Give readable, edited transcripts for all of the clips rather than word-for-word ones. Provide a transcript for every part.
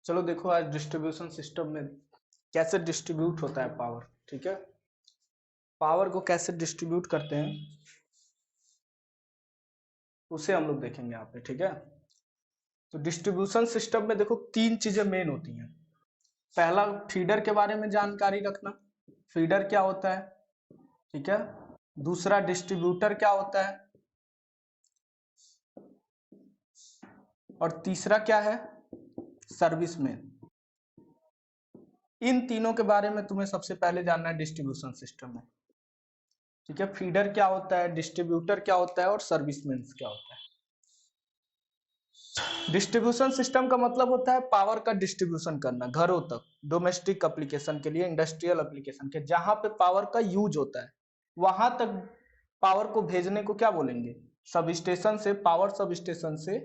चलो देखो आज डिस्ट्रीब्यूशन सिस्टम में कैसे डिस्ट्रीब्यूट होता है पावर। ठीक है, पावर को कैसे डिस्ट्रीब्यूट करते हैं उसे हम लोग देखेंगे यहाँ पे। ठीक है, तो डिस्ट्रीब्यूशन सिस्टम में देखो तीन चीजें मेन होती हैं। पहला, फीडर के बारे में जानकारी रखना, फीडर क्या होता है। ठीक है, दूसरा डिस्ट्रीब्यूटर क्या होता है, और तीसरा क्या है, सर्विसमैन। इन तीनों के बारे में तुम्हें सबसे पहले जानना है डिस्ट्रीब्यूशन सिस्टम में। ठीक है, फीडर क्या होता है, डिस्ट्रीब्यूटर क्या होता है और सर्विसमैन क्या होता है। डिस्ट्रीब्यूशन सिस्टम का मतलब होता है पावर का डिस्ट्रीब्यूशन करना घरों तक, डोमेस्टिक एप्लीकेशन के लिए, इंडस्ट्रियल एप्लीकेशन के, जहां पे पावर का यूज होता है वहां तक पावर को भेजने को क्या बोलेंगे, सब स्टेशन से, पावर सब स्टेशन से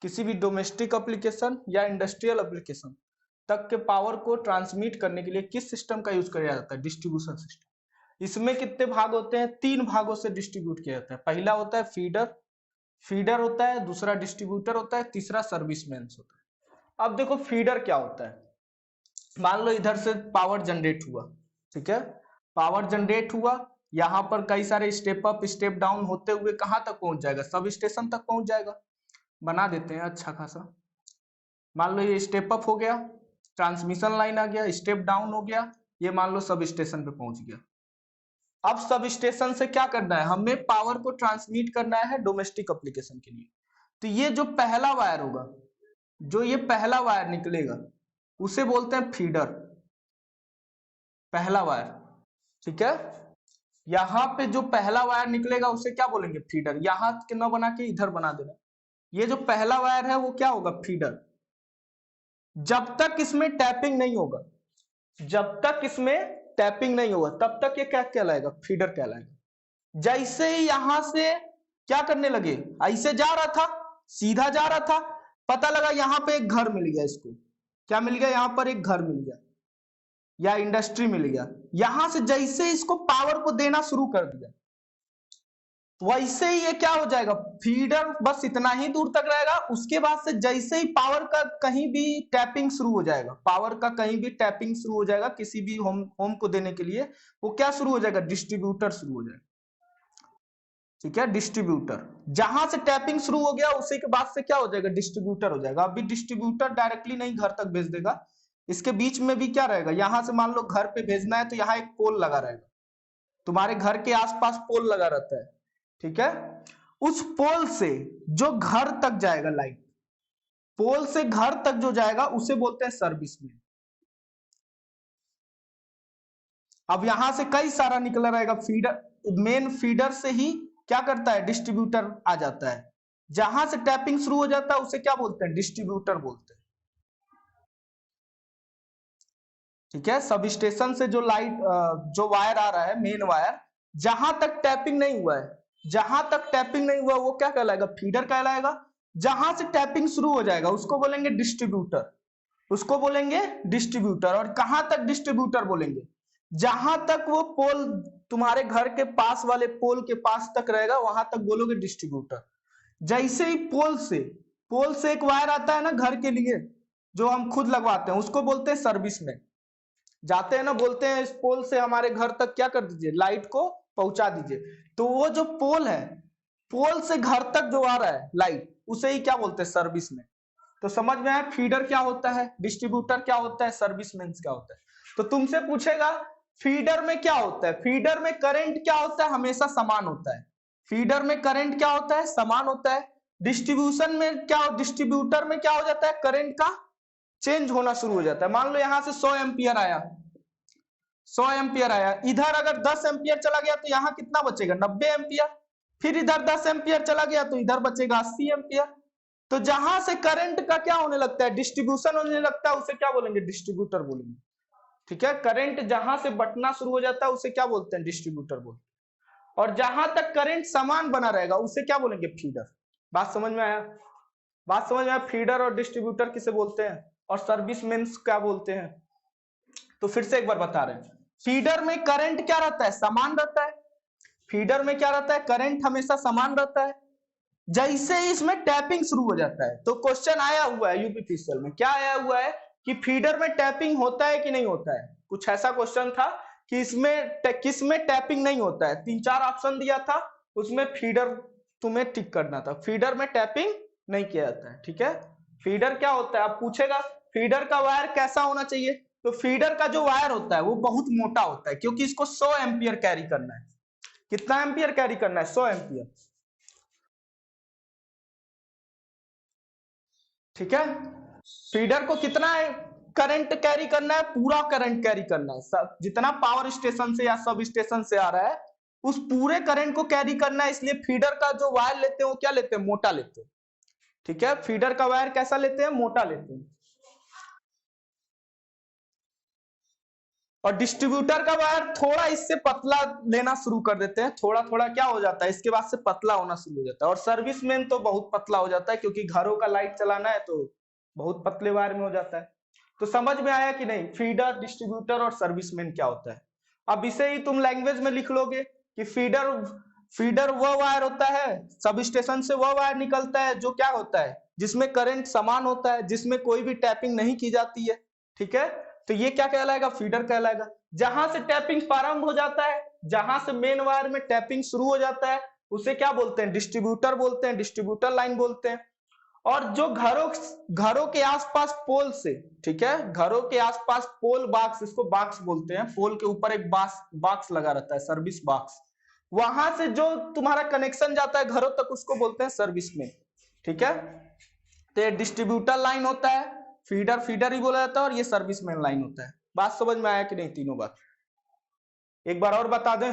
किसी भी डोमेस्टिक एप्लीकेशन या इंडस्ट्रियल एप्लीकेशन तक के पावर को ट्रांसमिट करने के लिए किस सिस्टम का यूज किया जाता है, डिस्ट्रीब्यूशन सिस्टम। इसमें कितने भाग होते हैं, तीन भागों से डिस्ट्रीब्यूट किया जाता है। पहला होता है फीडर, फीडर होता है, दूसरा डिस्ट्रीब्यूटर होता है, तीसरा सर्विसमैन होता है। अब देखो फीडर क्या होता है। मान लो इधर से पावर जनरेट हुआ, ठीक है, पावर जनरेट हुआ, यहां पर कई सारे स्टेप अप स्टेप डाउन होते हुए कहां तक पहुंच जाएगा, सब स्टेशन तक पहुंच जाएगा। बना देते हैं अच्छा खासा। मान लो ये स्टेप अप हो गया, ट्रांसमिशन लाइन आ गया, स्टेप डाउन हो गया, ये मान लो सब स्टेशन पे पहुंच गया। अब सब स्टेशन से क्या करना है, हमें पावर को ट्रांसमिट करना है डोमेस्टिक एप्लीकेशन के लिए। तो ये जो पहला वायर होगा, जो ये पहला वायर निकलेगा उसे बोलते हैं फीडर, पहला वायर। ठीक है, यहां पे जो पहला वायर निकलेगा उसे क्या बोलेंगे, फीडर। यहां के न बना के इधर बना देना। ये जो पहला वायर है वो क्या होगा, फीडर। जब तक इसमें टैपिंग नहीं होगा, जब तक इसमें टैपिंग नहीं होगा तब तक ये क्या कहलाएगा, फीडर कहलाएगा। जैसे ही यहां से क्या करने लगे, ऐसे जा रहा था, सीधा जा रहा था, पता लगा यहां पे एक घर मिल गया, इसको क्या मिल गया, यहां पर एक घर मिल गया या इंडस्ट्री मिल गया। यहां से जैसे इसको पावर को देना शुरू कर दिया, वैसे ही ये क्या हो जाएगा, फीडर बस इतना ही दूर तक रहेगा। उसके बाद से जैसे ही पावर का कहीं भी टैपिंग शुरू हो जाएगा, पावर का कहीं भी टैपिंग शुरू हो जाएगा किसी भी होम को देने के लिए, वो क्या शुरू हो जाएगा, डिस्ट्रीब्यूटर शुरू हो जाएगा। ठीक है, डिस्ट्रीब्यूटर जहां से टैपिंग शुरू हो गया उसी के बाद से क्या हो जाएगा, डिस्ट्रीब्यूटर हो जाएगा। अभी डिस्ट्रीब्यूटर डायरेक्टली नहीं घर तक भेज देगा, इसके बीच में भी क्या रहेगा, यहां से मान लो घर पे भेजना है तो यहाँ एक पोल लगा रहेगा, तुम्हारे घर के आसपास पोल लगा रहता है। ठीक है, उस पोल से जो घर तक जाएगा लाइट, पोल से घर तक जो जाएगा उसे बोलते हैं सर्विसमैन। अब यहां से कई सारा निकला रहेगा फीडर, मेन फीडर से ही क्या करता है, डिस्ट्रीब्यूटर आ जाता है। जहां से टैपिंग शुरू हो जाता है उसे क्या बोलते हैं, डिस्ट्रीब्यूटर बोलते हैं। ठीक है, सब स्टेशन से जो लाइट जो वायर आ रहा है, मेन वायर, जहां तक टैपिंग नहीं हुआ है, जहां तक टैपिंग नहीं हुआ वो क्या कहलाएगा, फीडर कहलाएगा। जहां से टैपिंग शुरू हो जाएगा उसको बोलेंगे डिस्ट्रीब्यूटर, उसको बोलेंगे डिस्ट्रीब्यूटर। और कहां तक डिस्ट्रीब्यूटर बोलेंगे, जहां तक वो पोल तुम्हारे घर के पास वाले पोल के पास तक रहेगा वहां तक बोलोगे डिस्ट्रीब्यूटर। जैसे ही पोल से एक वायर आता है ना घर के लिए, जो हम खुद लगवाते हैं, उसको बोलते हैं सर्विसमैन। जाते हैं ना, बोलते हैं इस पोल से हमारे घर तक क्या कर दीजिए, लाइट को पहुंचा दीजिए। तो वो जो पोल है, पोल से घर तक जो आ रहा है लाइट, उसे ही क्या बोलते हैं, सर्विसमैन। तो समझ में आया फीडर क्या होता है, डिस्ट्रीब्यूटर क्या होता है, सर्विसमैन क्या होता है। तो तुमसे पूछेगा फीडर में क्या होता है, फीडर में करंट क्या होता है, हमेशा समान होता है। फीडर में करंट क्या होता है, समान होता है। डिस्ट्रीब्यूशन में क्या, डिस्ट्रीब्यूटर में क्या हो जाता है, करंट का चेंज होना शुरू हो जाता है। मान लो यहां से 100 एम्पियर आया, 100 एम्पियर आया, इधर अगर 10 एम्पियर चला गया तो यहाँ कितना बचेगा, 90 एम्पियर। फिर इधर 10 एम्पियर चला गया तो इधर बचेगा 80 एम्पियर। तो जहां से करंट का क्या होने लगता है, डिस्ट्रीब्यूशन होने लगता है, उसे क्या बोलेंगे, डिस्ट्रीब्यूटर बोलेंगे। ठीक है, करंट जहां से बटना शुरू हो जाता है उसे क्या बोलते हैं, डिस्ट्रीब्यूटर बोलते हैं। और जहां तक करंट समान बना रहेगा उसे क्या बोलेंगे, फीडर। बात समझ में आया, बात समझ में आया। फीडर और डिस्ट्रीब्यूटर किसे बोलते हैं और सर्विसमैन क्या बोलते हैं। तो फिर से एक बार बता रहे हैं, फीडर में करंट क्या रहता है, समान रहता है। फीडर में क्या रहता है, करंट हमेशा समान रहता है। जैसे ही इसमें टैपिंग शुरू हो जाता है, तो क्वेश्चन आया हुआ है यूपीपीसीएल में, क्या आया हुआ है, कि फीडर में टैपिंग होता है कि नहीं होता है। कुछ ऐसा क्वेश्चन था कि इसमें किसमें टैपिंग नहीं होता है, 3-4 ऑप्शन दिया था, उसमें फीडर तुम्हें टिक करना था। फीडर में टैपिंग नहीं किया जाता है, ठीक है। फीडर क्या होता है, अब पूछेगा फीडर का वायर कैसा होना चाहिए, तो फीडर का जो वायर होता है वो बहुत मोटा होता है, क्योंकि इसको 100 एम्पियर कैरी करना है। कितना एम्पियर कैरी करना है, 100 एम्पियर, ठीक है। फीडर को कितना करंट कैरी करना है, पूरा करंट कैरी करना है, सब जितना पावर स्टेशन से या सब स्टेशन से आ रहा है उस पूरे करंट को कैरी करना है। इसलिए फीडर का जो वायर लेते हैं वो क्या लेते हैं, मोटा लेते हैं, ठीक है। फीडर का वायर कैसा लेते हैं, मोटा लेते हैं। और डिस्ट्रीब्यूटर का वायर थोड़ा इससे पतला लेना शुरू कर देते हैं, थोड़ा थोड़ा क्या हो जाता है, इसके बाद से पतला होना शुरू हो जाता है। और सर्विस मैन तो बहुत पतला हो जाता है, क्योंकि घरों का लाइट चलाना है तो बहुत पतले वायर में हो जाता है। तो समझ में आया कि नहीं, फीडर, डिस्ट्रीब्यूटर और सर्विस मैन क्या होता है। अब इसे ही तुम लैंग्वेज में लिख लोगे कि फीडर फीडर वह वायर होता है, सब स्टेशन से वह वायर निकलता है जो क्या होता है, जिसमें करंट समान होता है, जिसमें कोई भी टैपिंग नहीं की जाती है, ठीक है। तो ये क्या कहलाएगा, फीडर कहलाएगा। जहां से टैपिंग प्रारंभ हो जाता है, जहां से मेन वायर में टैपिंग शुरू हो जाता है, उसे क्या बोलते हैं, डिस्ट्रीब्यूटर बोलते हैं, डिस्ट्रीब्यूटर लाइन बोलते हैं। और जो घरों के आसपास पोल से, ठीक है, घरों के आसपास पोल बॉक्स, इसको बॉक्स बोलते हैं, पोल के ऊपर एक बॉक्स लगा रहता है, सर्विस बॉक्स, वहां से जो तुम्हारा कनेक्शन जाता है घरों तक उसको बोलते हैं सर्विस में, ठीक है। तो ये डिस्ट्रीब्यूटर लाइन होता है, फीडर फीडर ही बोला जाता है, और ये सर्विस मैन लाइन होता है। बात समझ में आया कि नहीं, तीनों बात। एक बार और बता दें,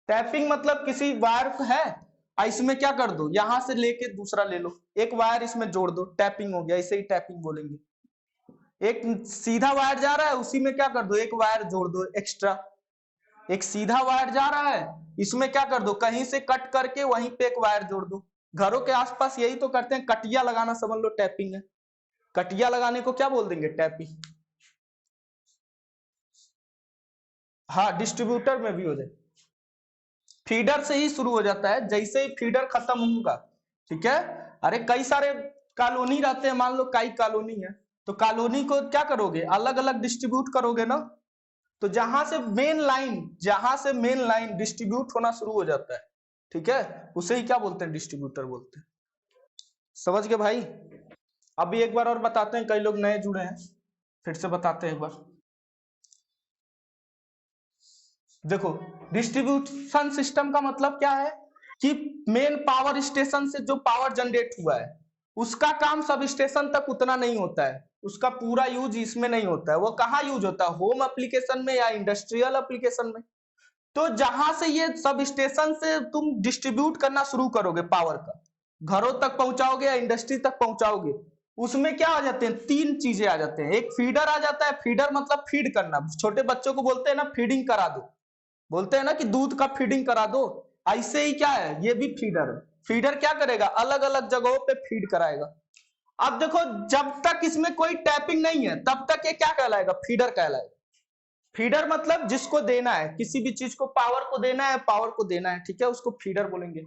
टैपिंग मतलब किसी वायर को है, इसमें क्या कर दो, यहां से लेके दूसरा ले लो, एक वायर इसमें जोड़ दो, टैपिंग हो गया, इसे ही टैपिंग बोलेंगे। एक सीधा वायर जा रहा है, उसी में क्या कर दो, एक वायर जोड़ दो एक्स्ट्रा। एक सीधा वायर जा रहा है, इसमें क्या कर दो, कहीं से कट करके वहीं पे एक वायर जोड़ दो। घरों के आसपास यही तो करते हैं, कटिया लगाना समझ लो टैपिंग है। कटिया लगाने को क्या बोल देंगे, टैपिंग। हाँ, डिस्ट्रीब्यूटर में भी हो जाए, फीडर से ही शुरू हो जाता है, जैसे ही फीडर खत्म होगा, ठीक है। अरे कई सारे कॉलोनी रहते हैं, मान लो कई कॉलोनी है, तो कॉलोनी को क्या करोगे, अलग अलग डिस्ट्रीब्यूट करोगे ना। तो जहां से मेन लाइन डिस्ट्रीब्यूट होना शुरू हो जाता है, ठीक है, उसे ही क्या बोलते हैं, डिस्ट्रीब्यूटर बोलते हैं। समझ गए भाई। अभी एक बार और बताते हैं, कई लोग नए जुड़े हैं, फिर से बताते हैं एक बार। देखो, डिस्ट्रीब्यूशन सिस्टम का मतलब क्या है कि मेन पावर स्टेशन से जो पावर जनरेट हुआ है उसका काम सब स्टेशन तक उतना नहीं होता है, उसका पूरा यूज इसमें नहीं होता है। वो कहाँ यूज होता है, होम एप्लीकेशन में या इंडस्ट्रियल एप्लीकेशन में। तो जहां से ये सब स्टेशन से तुम डिस्ट्रीब्यूट करना शुरू करोगे, पावर का घरों तक पहुंचाओगे या इंडस्ट्री तक पहुंचाओगे, उसमें क्या आ जाते हैं, तीन चीजें आ जाते हैं। एक फीडर आ जाता है, फीडर मतलब फीड करना, छोटे बच्चों को बोलते हैं ना फीडिंग करा दो, बोलते हैं ना कि दूध का फीडिंग करा दो, ऐसे ही क्या है, ये भी फीडर है। फीडर क्या करेगा, अलग अलग जगहों पे फीड कराएगा। अब देखो, जब तक इसमें कोई टैपिंग नहीं है तब तक ये क्या कहलाएगा, फीडर कहलाएगा। फीडर मतलब जिसको देना है, किसी भी चीज को पावर को देना है, पावर को देना है, ठीक है, उसको फीडर बोलेंगे।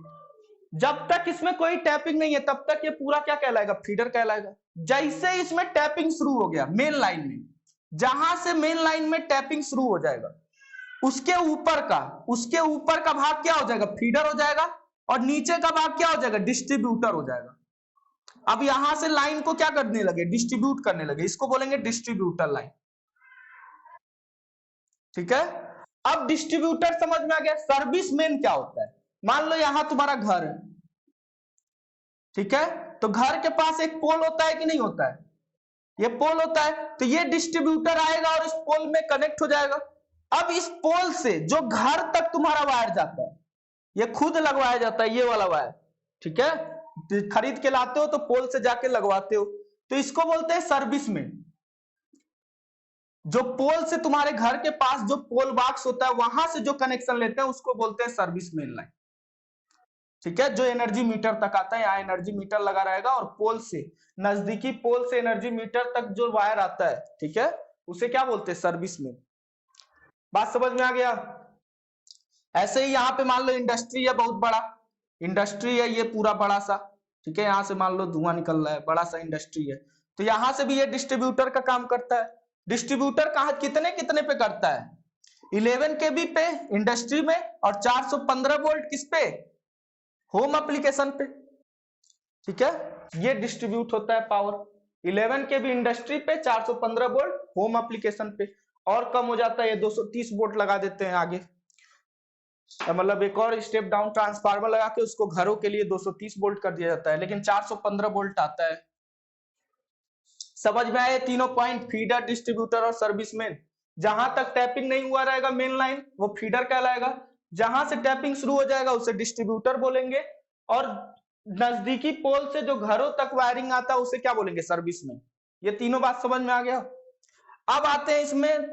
जब तक इसमें कोई टैपिंग नहीं है तब तक ये पूरा क्या कहलाएगा, फीडर कहलाएगा। जैसे इसमें टैपिंग शुरू हो गया मेन लाइन में, जहां से मेन लाइन में टैपिंग शुरू हो जाएगा, उसके ऊपर का भाग क्या हो जाएगा, फीडर हो जाएगा, और नीचे का भाग क्या हो जाएगा, डिस्ट्रीब्यूटर हो जाएगा। अब यहां से लाइन को क्या करने लगे, डिस्ट्रीब्यूट करने लगे, इसको बोलेंगे डिस्ट्रीब्यूटर लाइन, ठीक है। अब डिस्ट्रीब्यूटर समझ में आ गया। सर्विस मेन क्या होता है, मान लो यहां तुम्हारा घर है, ठीक है, तो घर के पास एक पोल होता है कि नहीं होता है, ये पोल होता है, तो ये डिस्ट्रीब्यूटर आएगा और इस पोल में कनेक्ट हो जाएगा। अब इस पोल से जो घर तक तुम्हारा वायर जाता है, ये खुद लगवाया जाता है, ये वाला वायर, ठीक है, खरीद के लाते हो तो पोल से जाके लगवाते हो, तो इसको बोलते हैं सर्विस में। जो पोल से तुम्हारे घर के पास जो पोल बॉक्स होता है वहां से जो कनेक्शन लेते हैं उसको बोलते हैं सर्विस मेन लाइन, ठीक है। जो एनर्जी मीटर तक आता है, यहाँ एनर्जी मीटर लगा रहेगा, और पोल से नजदीकी पोल से एनर्जी मीटर तक जो वायर आता है, ठीक है, उसे क्या बोलते हैं, सर्विस में। बात समझ में आ गया। ऐसे ही यहाँ पे मान लो इंडस्ट्री है, बहुत बड़ा इंडस्ट्री है ये पूरा बड़ा सा, ठीक है, यहाँ से मान लो धुआं निकल रहा है, बड़ा सा इंडस्ट्री है, तो यहां से भी ये डिस्ट्रीब्यूटर का काम करता है। डिस्ट्रीब्यूटर कहां कितने कितने पे करता है, 11 kb पे इंडस्ट्री में, और 415 वोल्ट किस पे, होम एप्लीकेशन पे। ठीक है, ये डिस्ट्रीब्यूट होता है पावर। 11 kb इंडस्ट्री पे, 415 वोल्ट होम एप्लीकेशन पे। और कम हो जाता है ये 230 वोल्ट लगा देते हैं आगे, मतलब एक और स्टेप डाउन ट्रांसफार्मर लगा के उसको घरों के लिए 230 वोल्ट कर दिया जाता है, लेकिन 415 वोल्ट आता है। समझ में आए तीनों पॉइंट, फीडर, डिस्ट्रीब्यूटर और सर्विसमैन। जहां तक टैपिंग नहीं हुआ रहेगा मेन लाइन, वो फीडर कहलाएगा। जहां से टैपिंग शुरू हो जाएगा उसे डिस्ट्रीब्यूटर बोलेंगे, और नजदीकी पोल से जो घरों तक वायरिंग आता है उसे क्या बोलेंगे, सर्विसमैन। ये तीनों बात समझ में आ गया। अब आते हैं इसमें,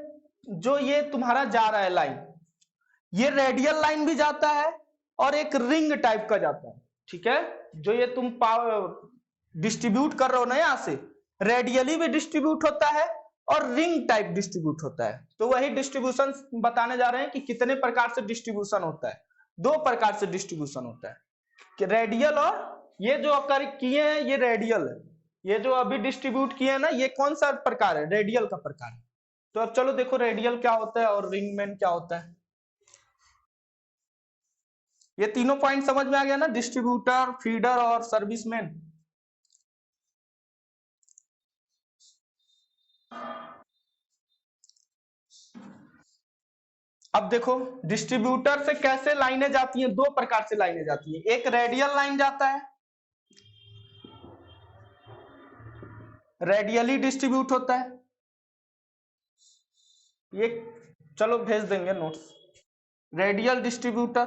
जो ये तुम्हारा जा रहा है लाइन, ये रेडियल लाइन भी जाता है और एक रिंग टाइप का जाता है। ठीक है, जो ये तुम डिस्ट्रीब्यूट कर रहे हो ना, यहां से रेडियली भी डिस्ट्रीब्यूट होता है और रिंग टाइप डिस्ट्रीब्यूट होता है। तो वही डिस्ट्रीब्यूशन बताने जा रहे हैं कि कितने प्रकार से डिस्ट्रीब्यूशन होता है। 2 प्रकार से डिस्ट्रीब्यूशन होता है, कि रेडियल, और ये जो कर किए हैं ये रेडियल है, ये जो अभी डिस्ट्रीब्यूट किए हैं ना ये कौन सा प्रकार है, रेडियल का प्रकार है। तो अब चलो देखो रेडियल क्या होता है और रिंगमैन क्या होता है। ये तीनों पॉइंट समझ में आ गया ना, डिस्ट्रीब्यूटर, फीडर और सर्विसमैन। अब देखो डिस्ट्रीब्यूटर से कैसे लाइनें जाती हैं, 2 प्रकार से लाइनें जाती हैं। एक रेडियल लाइन जाता है, रेडियली डिस्ट्रीब्यूट होता है। ये चलो भेज देंगे नोट्स। रेडियल डिस्ट्रीब्यूटर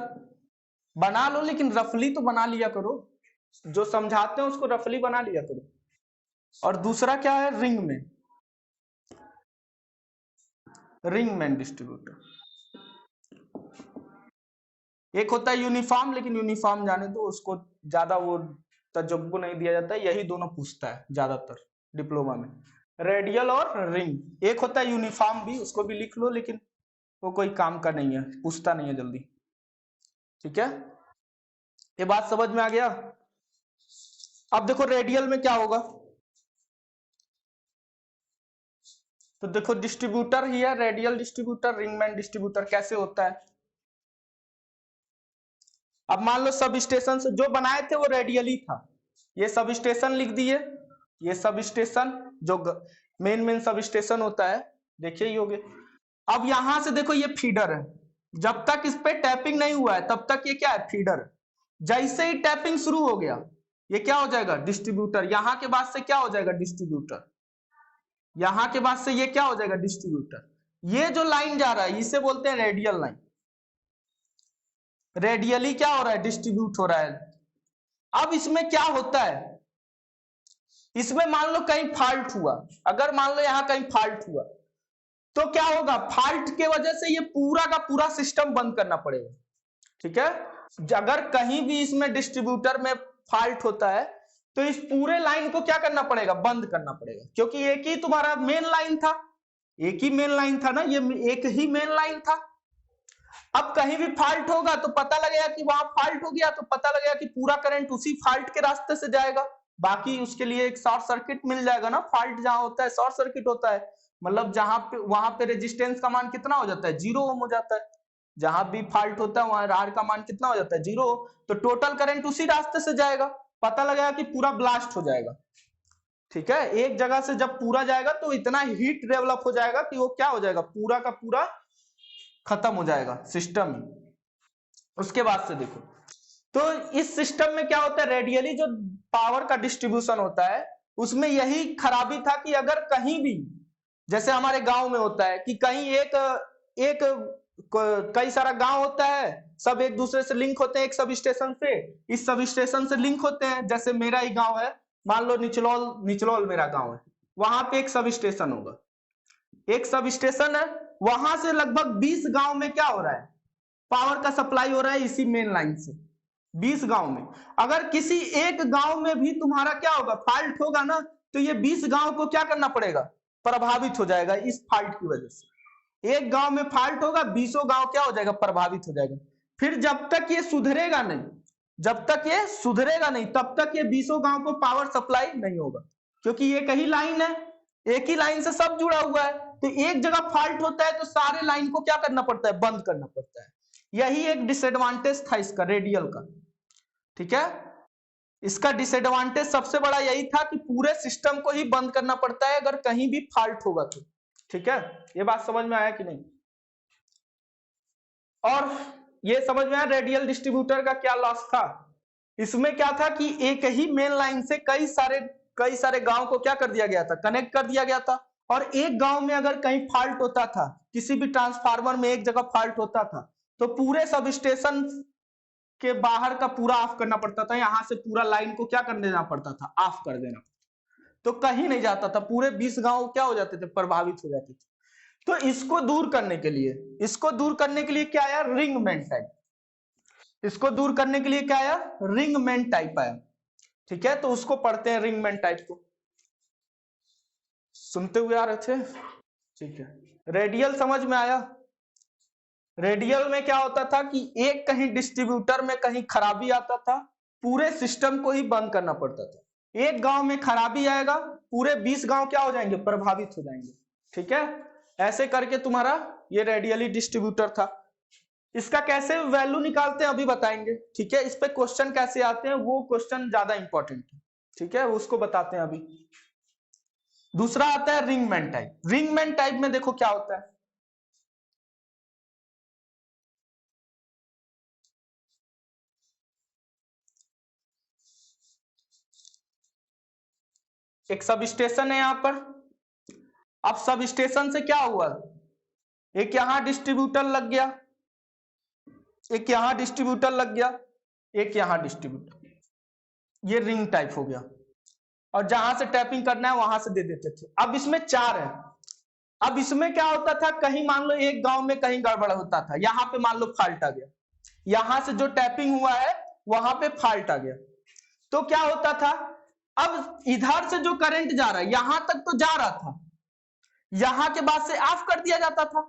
बना लो, लेकिन रफली तो बना लिया करो, जो समझाते हैं उसको रफली बना लिया करो। और दूसरा क्या है, रिंग में, रिंग मैन डिस्ट्रीब्यूटर। एक होता है यूनिफॉर्म, लेकिन यूनिफॉर्म जाने दो, उसको ज्यादा वो तजुर्बा नहीं दिया जाता है, यही दोनों पूछता है ज्यादातर डिप्लोमा में, रेडियल और रिंग। एक होता है यूनिफॉर्म भी, उसको भी लिख लो, लेकिन वो कोई काम का नहीं है, पूछता नहीं है जल्दी। ठीक है, ये बात समझ में आ गया। अब देखो रेडियल में क्या होगा, तो देखो डिस्ट्रीब्यूटर ही है, रेडियल डिस्ट्रीब्यूटर, रिंगमैन डिस्ट्रीब्यूटर कैसे होता है। अब मान लो सब स्टेशन से जो बनाए थे वो रेडियली था, ये सब स्टेशन लिख दिए, ये सब स्टेशन जो मेन सब स्टेशन होता है, देखिए ये हो गया। अब यहां से देखो ये फीडर है, जब तक इस पे टैपिंग नहीं हुआ है तब तक ये क्या है, फीडर। जैसे ही टैपिंग शुरू हो गया ये क्या हो जाएगा, डिस्ट्रीब्यूटर। यहां के बाद से क्या हो जाएगा, डिस्ट्रीब्यूटर। यहां के बाद से ये क्या हो जाएगा, डिस्ट्रीब्यूटर। ये जो लाइन जा रहा है इसे बोलते हैं रेडियल लाइन। रेडियली क्या हो रहा है, डिस्ट्रीब्यूट हो रहा है। अब इसमें क्या होता है, इसमें मान लो कहीं फॉल्ट हुआ, अगर मान लो यहां कहीं फॉल्ट हुआ तो क्या होगा, फॉल्ट के वजह से ये पूरा का पूरा सिस्टम बंद करना पड़ेगा। ठीक है, अगर कहीं भी इसमें डिस्ट्रीब्यूटर में फॉल्ट होता है तो इस पूरे लाइन को क्या करना पड़ेगा, बंद करना पड़ेगा, क्योंकि एक ही तुम्हारा मेन लाइन था, एक ही मेन लाइन था ना, ये एक ही मेन लाइन था। अब कहीं भी फॉल्ट होगा तो पता लगेगा कि वहां फॉल्ट हो गया, तो पता लगेगा कि पूरा करंट उसी फॉल्ट के रास्ते से जाएगा। बाकी उसके लिए एक शॉर्ट सर्किट मिल जाएगा ना, फॉल्ट जहां होता है शॉर्ट सर्किट होता है, मतलब जहां पे वहां पे रेजिस्टेंस का मान कितना हो जाता है, 0 ओम हो जाता है। जहां भी फॉल्ट होता है वहां आर का मान कितना हो जाता है, 0। तो टोटल करंट उसी रास्ते से जाएगा, पता लगेगा कि पूरा ब्लास्ट हो जाएगा। ठीक है, एक जगह से जब पूरा जाएगा तो इतना हीट डेवलप हो जाएगा कि वो क्या हो जाएगा, पूरा का पूरा खत्म हो जाएगा सिस्टम। उसके बाद से देखो, तो इस सिस्टम में क्या होता है, रेडियली जो पावर का डिस्ट्रीब्यूशन होता है उसमें यही खराबी था कि अगर कहीं भी, जैसे हमारे गांव में होता है कि कहीं एक कई सारा गांव होता है, सब एक दूसरे से लिंक होते हैं, एक सब स्टेशन से, इस सब स्टेशन से लिंक होते हैं। जैसे मेरा ही गांव है, मान लो निचलौल मेरा गांव है, वहां पे एक सब स्टेशन होगा, एक सब स्टेशन है, वहां से लगभग 20 गांव में क्या हो रहा है, पावर का सप्लाई हो रहा है इसी मेन लाइन से। 20 गांव में अगर किसी एक गांव में भी तुम्हारा क्या होगा, फॉल्ट होगा ना, तो ये 20 गांव को क्या करना पड़ेगा, प्रभावित हो जाएगा इस फॉल्ट की वजह से। एक गांव में फॉल्ट होगा, 20 गांव क्या हो जाएगा, प्रभावित हो जाएगा। फिर जब तक ये सुधरेगा नहीं, जब तक ये सुधरेगा नहीं तब तक ये 20 गांव को पावर सप्लाई नहीं होगा। क्योंकि ये कहीं लाइन है, एक ही लाइन से सब जुड़ा हुआ है, तो एक जगह फॉल्ट होता है तो सारे लाइन को क्या करना पड़ता है, बंद करना पड़ता है। यही एक डिसएडवांटेज था इसका रेडियल का। ठीक है, इसका डिसएडवांटेज सबसे बड़ा यही था कि पूरे सिस्टम को ही बंद करना पड़ता है अगर कहीं भी फॉल्ट होगा तो। ठीक है, ये बात समझ में आया कि नहीं? और ये समझ में आया रेडियल डिस्ट्रीब्यूटर का क्या लॉस था। इसमें क्या था कि एक ही मेन लाइन से कई सारे गांव को क्या कर दिया गया था, कनेक्ट कर दिया गया था। और एक गांव में अगर कहीं फॉल्ट होता था, किसी भी ट्रांसफार्मर में एक जगह फॉल्ट होता था, तो पूरे सब स्टेशन के बाहर का पूरा ऑफ करना पड़ता था। यहां से पूरा लाइन को क्या कर देना पड़ता था, ऑफ कर देना, तो कहीं नहीं जाता था। पूरे 20 गांव क्या हो जाते थे, प्रभावित हो जाते थे। तो इसको दूर करने के लिए क्या आया, रिंगमैन टाइप। इसको दूर करने के लिए क्या आया, रिंगमैन टाइप आया। ठीक है, तो उसको पढ़ते हैं रिंगमैन टाइप को। सुनते हुए आ रहे थे? ठीक है, रेडियल समझ में आया। रेडियल में क्या होता था कि एक कहीं डिस्ट्रीब्यूटर में कहीं खराबी आता था, पूरे सिस्टम को ही बंद करना पड़ता था। एक गांव में खराबी आएगा, पूरे 20 गांव क्या हो जाएंगे, प्रभावित हो जाएंगे। ठीक है, ऐसे करके तुम्हारा ये रेडियली डिस्ट्रीब्यूटर था। इसका कैसे वैल्यू निकालते हैं अभी बताएंगे। ठीक है, इस पे क्वेश्चन कैसे आते हैं वो क्वेश्चन ज्यादा इंपॉर्टेंट है। ठीक है, उसको बताते हैं अभी। दूसरा आता है रिंगमैन टाइप। रिंगमैन टाइप में देखो क्या होता है, एक सब स्टेशन है यहां पर। अब सब स्टेशन से क्या हुआ, एक यहां डिस्ट्रीब्यूटर लग गया, एक यहां डिस्ट्रीब्यूटर लग गया, एक यहां डिस्ट्रीब्यूटर, ये रिंग टाइप हो गया। और जहां से टैपिंग करना है वहां से दे देते थे। अब इसमें 4 है। अब इसमें क्या होता था, कहीं मान लो एक गांव में कहीं गड़बड़ होता था, यहां पे मान लो फॉल्ट आ गया, यहां से जो टैपिंग हुआ है वहां पे फॉल्ट आ गया, तो क्या होता था, अब इधर से जो करंट जा रहा है यहां तक तो जा रहा था, यहां के बाद से ऑफ कर दिया जाता था।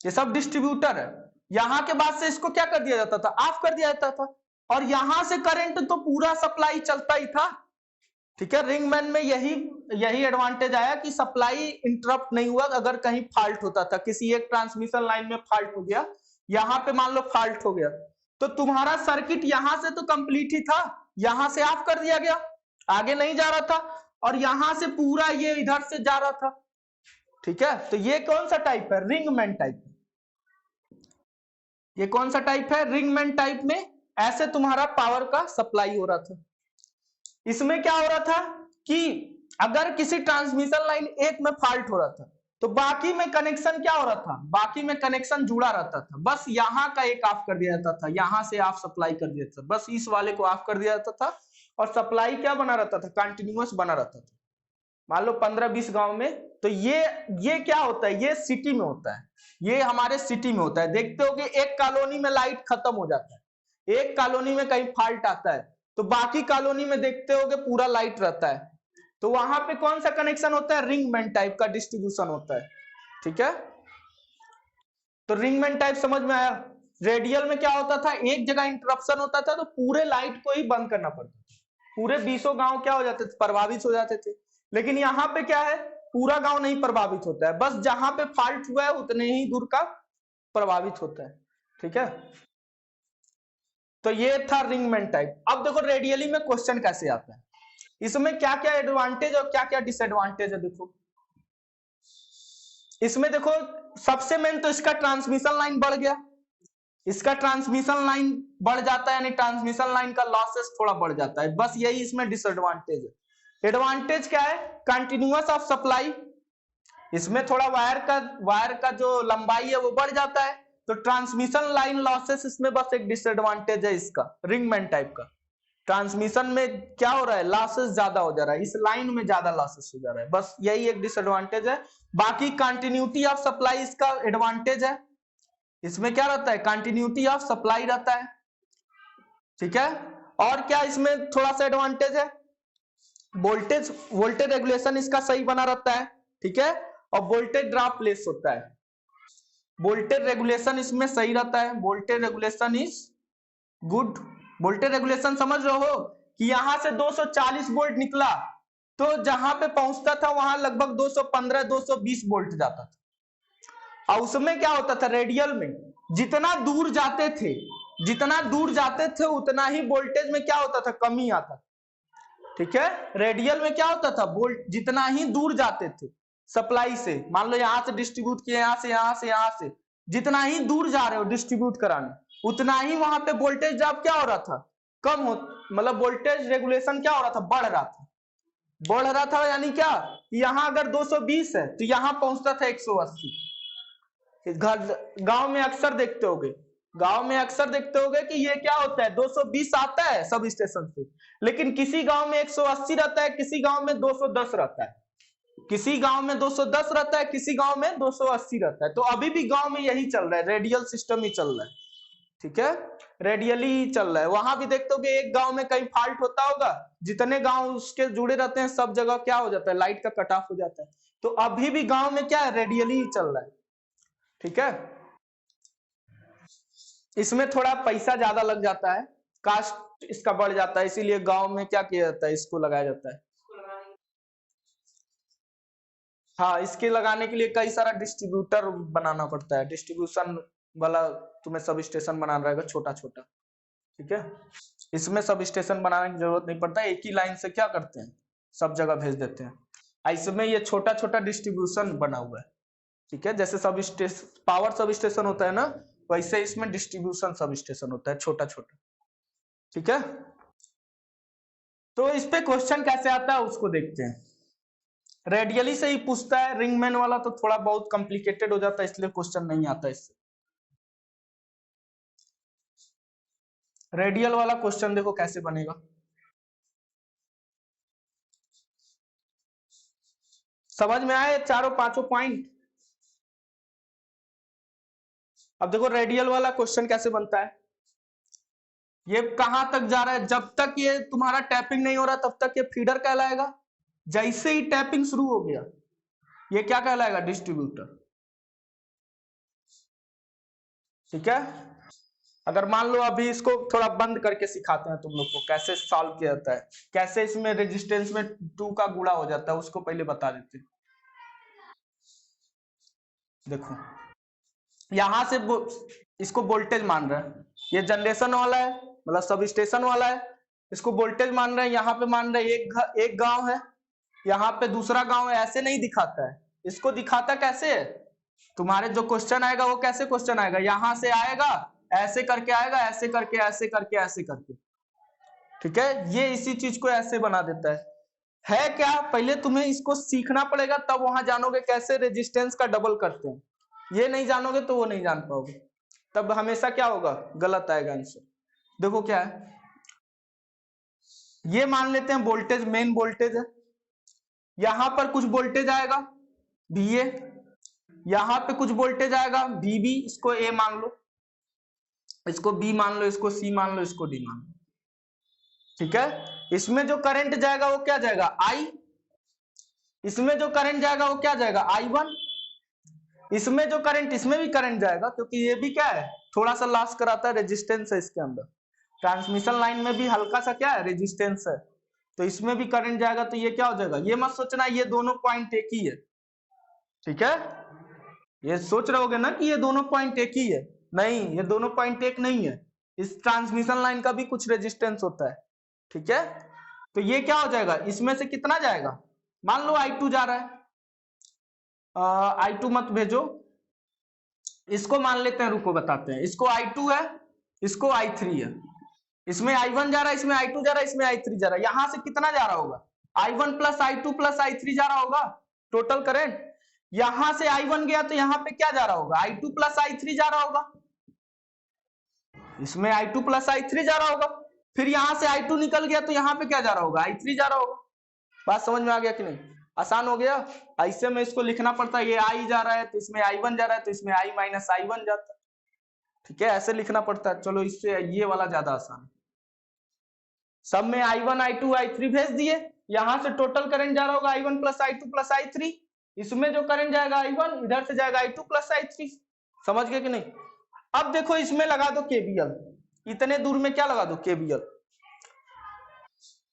ये सब डिस्ट्रीब्यूटर है, यहां के बाद से इसको क्या कर दिया जाता था, ऑफ कर दिया जाता था। और यहां से करंट तो पूरा सप्लाई चलता ही था। ठीक है, रिंगमैन में यही एडवांटेज आया कि सप्लाई इंटरप्ट नहीं हुआ। अगर कहीं फॉल्ट होता था, किसी एक ट्रांसमिशन लाइन में फॉल्ट हो गया, यहां पे मान लो फॉल्ट हो गया, तो तुम्हारा सर्किट यहां से तो कंप्लीट ही था, यहां से ऑफ कर दिया गया, आगे नहीं जा रहा था, और यहां से पूरा ये इधर से जा रहा था। ठीक है, तो ये कौन सा टाइप है, रिंगमैन टाइप। ये कौन सा टाइप है, रिंगमैन टाइप में ऐसे तुम्हारा पावर का सप्लाई हो रहा था। इसमें क्या हो रहा था कि अगर किसी ट्रांसमिशन लाइन एक में फॉल्ट हो रहा था, तो बाकी में कनेक्शन क्या हो रहा था, बाकी में कनेक्शन जुड़ा रहता था। बस यहाँ का एक ऑफ कर दिया जाता था, यहां से ऑफ सप्लाई कर दिया जाता था, बस इस वाले को ऑफ कर दिया जाता था, और सप्लाई क्या बना रहता था, कंटिन्यूअस बना रहता था। मान लो 15-20 गांव में, तो ये क्या होता है, ये सिटी में होता है, ये हमारे सिटी में होता है। देखते हो कि एक कॉलोनी में लाइट खत्म हो जाता है, एक कॉलोनी में कहीं फॉल्ट आता है, तो बाकी कॉलोनी में देखते हो कि पूरा लाइट रहता है। तो वहां पे कौन सा कनेक्शन होता है, रिंगमैन टाइप का डिस्ट्रीब्यूशन होता है। ठीक है, तो रिंगमैन टाइप समझ में आया। रेडियल में क्या होता था, एक जगह इंटरप्शन होता था तो पूरे लाइट को ही बंद करना पड़ता था, पूरे 20 गांव क्या हो जाते थे, प्रभावित हो जाते थे। लेकिन यहाँ पे क्या है, पूरा गांव नहीं प्रभावित होता है, बस जहां पे फॉल्ट हुआ है उतने ही दूर का प्रभावित होता है। ठीक है, तो ये था रिंगमैन टाइप। अब देखो रेडियली में क्वेश्चन कैसे आता है, इसमें क्या क्या एडवांटेज और क्या क्या डिसएडवांटेज है। देखो इसमें देखो, सबसे मेन तो इसका ट्रांसमिशन लाइन बढ़ गया, इसका ट्रांसमिशन लाइन बढ़ जाता है, यानी ट्रांसमिशन लाइन का लॉसेस थोड़ा बढ़ जाता है, बस यही इसमें डिसएडवांटेज है। एडवांटेज क्या है, कंटिन्यूअस ऑफ सप्लाई, इसमें थोड़ा वायर का जो लंबाई है वो बढ़ जाता है, तो ट्रांसमिशन लाइन लॉसेस इसमें बस एक डिसएडवांटेज है इसका, रिंगमैन टाइप का। ट्रांसमिशन में क्या हो रहा है, लॉसेस ज्यादा हो जा रहा है, इस लाइन में ज्यादा लॉसेस हो जा रहा है, बस यही एक डिसएडवांटेज है। बाकी कंटिन्यूटी ऑफ सप्लाई इसका एडवांटेज है, इसमें क्या रहता है, कंटिन्यूटी ऑफ सप्लाई रहता है। ठीक है, और क्या इसमें थोड़ा सा एडवांटेज है, वोल्टेज रेगुलेशन इसका सही बना रहता है। ठीक है, और वोल्टेज ड्रॉप लेस होता है, वोल्टेज रेगुलेशन इसमें सही रहता है, voltage regulation is good. Voltage regulation समझ रहे हो कि यहां से 240 वोल्ट निकला, तो जहां पे पहुंचता था वहां लगभग 215 220 वोल्ट जाता था। और उसमें क्या होता था, रेडियल में जितना दूर जाते थे उतना ही वोल्टेज में क्या होता था, कमी आता था। ठीक है, रेडियल में क्या होता था, वोल्ट जितना ही दूर जाते थे सप्लाई से, मान लो यहां से डिस्ट्रीब्यूट किए, यहां से जितना ही दूर जा रहे हो डिस्ट्रीब्यूट कराने, उतना ही वहां पे वोल्टेज ड्रॉप क्या हो रहा था, कम हो, मतलब वोल्टेज रेगुलेशन क्या हो रहा था, बढ़ रहा था। यानी क्या, यहां अगर 220 है तो यहां पहुंचता था 180। गांव में अक्सर देखते होगे कि ये क्या होता है, 220 आता है सब स्टेशन से, लेकिन किसी गांव में 180 रहता है, किसी गांव में 210 रहता है, किसी गांव में 210 रहता है, किसी गांव में 280 रहता है। तो अभी भी गांव में यही चल रहा है, रेडियल सिस्टम ही चल रहा है। ठीक है, रेडियली ही चल रहा है। वहां भी देखते हो कि एक गांव में कहीं फॉल्ट होता होगा, जितने गांव उसके जुड़े रहते हैं सब जगह क्या हो जाता है, लाइट का कट ऑफ हो जाता है। तो अभी भी गांव में क्या है, रेडियली ही चल रहा है। ठीक है, इसमें थोड़ा पैसा ज्यादा लग जाता है, कास्ट इसका बढ़ जाता है, इसीलिए गांव में क्या किया जाता है, इसको लगाया जाता है। हाँ, इसके लगाने के लिए कई सारा डिस्ट्रीब्यूटर बनाना पड़ता है, डिस्ट्रीब्यूशन वाला तुम्हें सब स्टेशन बनाना रहेगा छोटा छोटा। ठीक है, इसमें सब स्टेशन बनाने की जरूरत नहीं पड़ता, एक ही लाइन से क्या करते हैं, सब जगह भेज देते हैं। इसमें ये छोटा छोटा डिस्ट्रीब्यूशन बना हुआ है। ठीक है, जैसे sub station, power sub station होता है ना, वैसे इसमें डिस्ट्रीब्यूशन सब स्टेशन होता है छोटा छोटा। ठीक है, तो इस पे क्वेश्चन कैसे आता है उसको देखते हैं। रेडियली से ही पूछता है, रिंगमैन वाला तो थोड़ा बहुत कॉम्प्लिकेटेड हो जाता है, इसलिए क्वेश्चन नहीं आता इससे। रेडियल वाला क्वेश्चन देखो कैसे बनेगा। समझ में आए चारों पांचों पॉइंट। अब देखो रेडियल वाला क्वेश्चन कैसे बनता है, ये कहां तक जा रहा है, जब तक ये तुम्हारा टैपिंग नहीं हो रहा तब तक ये फीडर कहलाएगा, जैसे ही टैपिंग शुरू हो गया ये क्या कहलाएगा, डिस्ट्रीब्यूटर। ठीक है, अगर मान लो अभी इसको थोड़ा बंद करके सिखाते हैं तुम लोग को कैसे सॉल्व किया जाता है, कैसे इसमें रेजिस्टेंस में 2 का गुणा हो जाता है, उसको पहले बता देते हैं। देखो यहां से इसको वोल्टेज मान रहा है, ये जनरेशन वाला है मतलब सब स्टेशन वाला है, इसको वोल्टेज मान रहे हैं, यहाँ पे मान रहे हैं एक गांव है, यहाँ पे दूसरा गांव है, ऐसे नहीं दिखाता है, इसको दिखाता कैसे है, तुम्हारे जो क्वेश्चन आएगा वो कैसे क्वेश्चन आएगा, यहां से आएगा ऐसे करके आएगा, ऐसे करके ऐसे करके ऐसे करके। ठीक है, ये इसी चीज को ऐसे बना देता है क्या, पहले तुम्हें इसको सीखना पड़ेगा तब वहां जानोगे कैसे रेजिस्टेंस का डबल करते हैं, ये नहीं जानोगे तो वो नहीं जान पाओगे, तब हमेशा क्या होगा, गलत आएगा आंसर। देखो क्या है, ये मान लेते हैं वोल्टेज, मेन वोल्टेज है, यहां पर कुछ वोल्टेज आएगा VA, यहां पे कुछ वोल्टेज आएगा VB, इसको A मान लो, इसको B मान लो, इसको C मान लो, इसको D मान लो। ठीक है, इसमें जो करंट जाएगा वो क्या जाएगा, I, इसमें जो करंट जाएगा वो क्या जाएगा, I1, इसमें जो करंट, इसमें भी करंट जाएगा क्योंकि ये भी क्या है, थोड़ा सा लॉस कराता है, रेजिस्टेंस है इसके अंदर, ट्रांसमिशन लाइन में भी हल्का सा क्या है, रेजिस्टेंस है, तो इसमें भी करंट जाएगा, तो ये क्या हो जाएगा, ये मत सोचना ये दोनों पॉइंट एक ही है। ठीक है, ये सोच रहोगे ना कि ये दोनों पॉइंट एक ही है, नहीं, ये दोनों पॉइंट एक नहीं है, इस ट्रांसमिशन लाइन का भी कुछ रेजिस्टेंस होता है। ठीक है, तो ये क्या हो जाएगा, इसमें से कितना जाएगा, मान लो I2 जा रहा है, I2 मत भेजो, इसको मान लेते हैं, रुको बताते हैं, इसको I2 है, इसको I3 है, इसमें I1 जा रहा है, इसमें I2 जा रहा है, इसमें I3 जा रहा है, यहां से कितना जा रहा होगा, I1 plus I2 plus I3 जा रहा होगा टोटल करंट, यहां से I1 गया तो यहां पे क्या जा रहा होगा, I2 प्लस I3 जा रहा होगा, इसमें I2 प्लस I3 जा रहा होगा, फिर यहां से I2 निकल गया तो यहाँ पे क्या जा रहा होगा, I3 जा रहा होगा। बात समझ में आ गया कि नहीं, आसान हो गया। ऐसे में इसको लिखना पड़ता है, ये I जा रहा है तो इसमें I1 जा रहा है तो इसमें I माइनस I1 जाता है। ठीक है, ऐसे लिखना पड़ता है, चलो इससे ये वाला ज्यादा आसान है। सब में I1 I2 I3 भेज दिए, यहां से टोटल करंट जा रहा होगा I1 plus I2 plus I3, इसमें जो करंट जाएगा I1, इधर से जाएगा I2 प्लस I3। समझ गए कि नहीं। अब देखो इसमें लगा दो KVL, इतने दूर में क्या लगा दो KVL,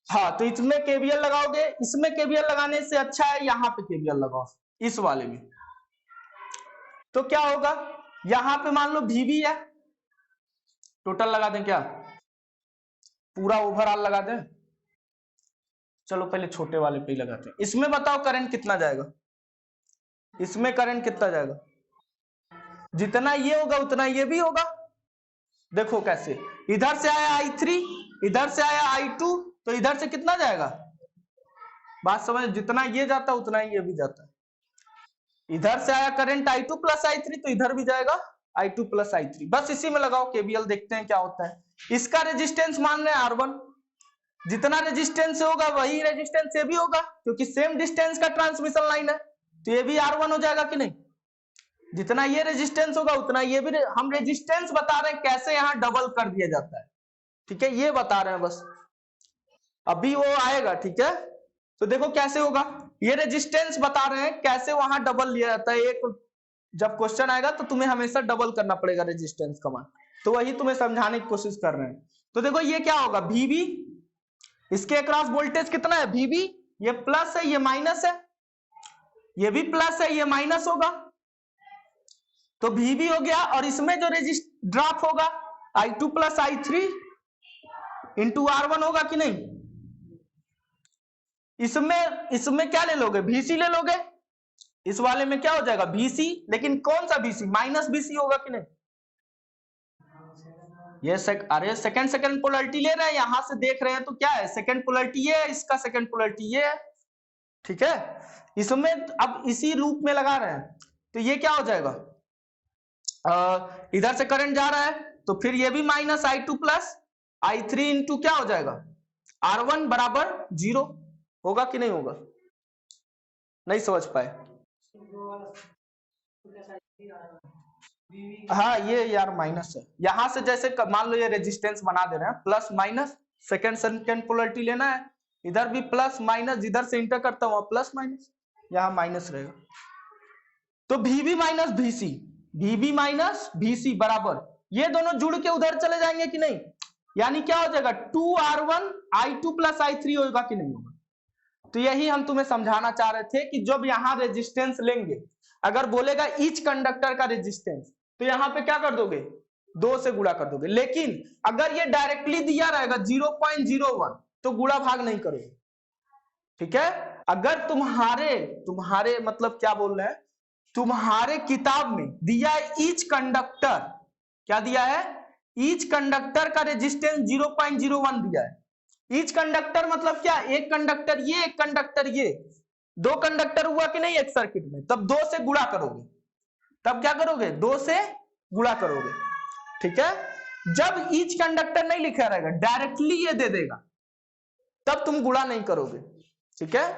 हाँ, तो इसमें केवीएल लगाओगे, इसमें केवीएल लगाने से अच्छा है यहाँ पे केवीएल लगाओ, इस वाले में। तो क्या होगा, यहाँ पे मान लो वीवी है, टोटल लगा दें क्या, पूरा ओवरऑल लगा दें। चलो पहले छोटे वाले पे ही लगाते हैं। इसमें बताओ करंट कितना जाएगा, इसमें करंट कितना जाएगा, जितना ये होगा उतना ये भी होगा। देखो कैसे, इधर से आया I3, इधर से आया I2, तो इधर से कितना जाएगा, बात समझ, जितना ये जाता है उतना ही ये भी जाता है। इधर से आया करंट I2 प्लस I3, तो इधर भी जाएगा I2 प्लस I3। बस इसी में लगाओ केवीएल, देखते हैं क्या होता है। इसका रेजिस्टेंस मान रहे हैं R1, जितना रेजिस्टेंस होगा वही रेजिस्टेंस ये भी होगा, क्योंकि सेम डिस्टेंस का ट्रांसमिशन लाइन है, तो ये भी R1 हो जाएगा कि नहीं। जितना ये रेजिस्टेंस होगा उतना ये भी, हम रेजिस्टेंस बता रहे हैं कैसे यहाँ डबल कर दिया जाता है, ठीक है, ये बता रहे हैं बस, अभी वो आएगा, ठीक है। तो देखो कैसे होगा, ये रेजिस्टेंस बता रहे हैं कैसे वहां डबल लिया जाता है। एक जब क्वेश्चन आएगा तो तुम्हें हमेशा डबल करना पड़ेगा रेजिस्टेंस का मान, तो वही तुम्हें समझाने की कोशिश कर रहे हैं। तो देखो ये क्या होगा, वीबी, इसके अक्रॉस वोल्टेज कितना है वीबी, ये प्लस है ये माइनस है, ये भी प्लस है ये माइनस होगा, तो वीबी हो गया। और इसमें जो ड्रॉप होगा I2 plus I3 into R1 होगा कि नहीं। इसमें क्या ले लोगे, VC ले लोगे, इस वाले में क्या हो जाएगा VC, लेकिन कौन सा VC, माइनस VC होगा कि नहीं। ये अरे सेकंड पोलरिटी ले रहे हैं, यहां से देख रहे हैं तो क्या है, सेकंड पोलरिटी ये है, इसका सेकंड पोलरिटी ये है, ठीक है। इसमें अब इसी लूप में लगा रहे हैं, तो ये क्या हो जाएगा, इधर से करंट जा रहा है, तो फिर ये भी minus I2 plus I3 into क्या हो जाएगा R1 बराबर 0 होगा कि नहीं होगा, नहीं समझ पाए। हाँ ये यार माइनस है, यहां से जैसे मान लो ये रेजिस्टेंस बना दे रहे हैं, प्लस माइनस, सेकंड पोलरिटी लेना है, इधर भी प्लस माइनस, जिधर से इंटर करता हूं प्लस माइनस, यहाँ माइनस रहेगा, तो VB minus VC, VB minus VC बराबर, ये दोनों जुड़ के उधर चले जाएंगे कि नहीं, यानी क्या हो जाएगा 2R1 I2 प्लस I3 होगा कि नहीं होगा। तो यही हम तुम्हें समझाना चाह रहे थे कि जब यहाँ रेजिस्टेंस लेंगे, अगर बोलेगा ईच कंडक्टर का रेजिस्टेंस, तो यहाँ पे क्या कर दोगे 2 से गुणा कर दोगे, लेकिन अगर ये डायरेक्टली दिया रहेगा 0.01 तो गुणा भाग नहीं करोगे, ठीक है। अगर तुम्हारे मतलब क्या बोल रहे हैं, तुम्हारे किताब में दिया है ईच कंडक्टर, क्या दिया है, ईच कंडक्टर का रेजिस्टेंस 0.01 दिया है। ईच कंडक्टर मतलब क्या, एक कंडक्टर ये, एक कंडक्टर ये, 2 कंडक्टर हुआ कि नहीं एक सर्किट में, तब 2 से गुणा करोगे, तब क्या करोगे 2 से गुणा करोगे, ठीक है। जब ईच कंडक्टर नहीं लिखा रहेगा, डायरेक्टली ये दे देगा, तब तुम गुणा नहीं करोगे, ठीक है।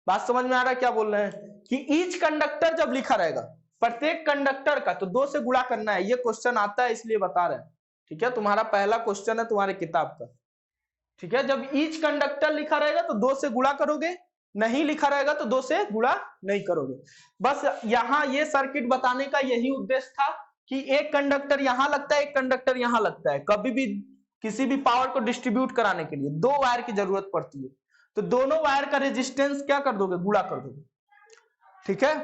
बात समझ में आ रहा है क्या बोल रहे हैं, कि ईच कंडक्टर जब लिखा रहेगा प्रत्येक कंडक्टर का, तो 2 से गुणा करना है, ये क्वेश्चन आता है इसलिए बता रहे हैं, ठीक है। तुम्हारा पहला क्वेश्चन है तुम्हारे किताब का, ठीक है। जब ईच कंडक्टर लिखा रहेगा तो 2 से गुणा करोगे, नहीं लिखा रहेगा तो 2 से गुणा नहीं करोगे। बस यहाँ ये सर्किट बताने का यही उद्देश्य था कि एक कंडक्टर यहां लगता है, एक कंडक्टर यहां लगता है, कभी भी किसी भी पावर को डिस्ट्रीब्यूट कराने के लिए 2 वायर की जरूरत पड़ती है, तो दोनों वायर का रेजिस्टेंस क्या कर दोगे, गुणा कर दोगे, ठीक है।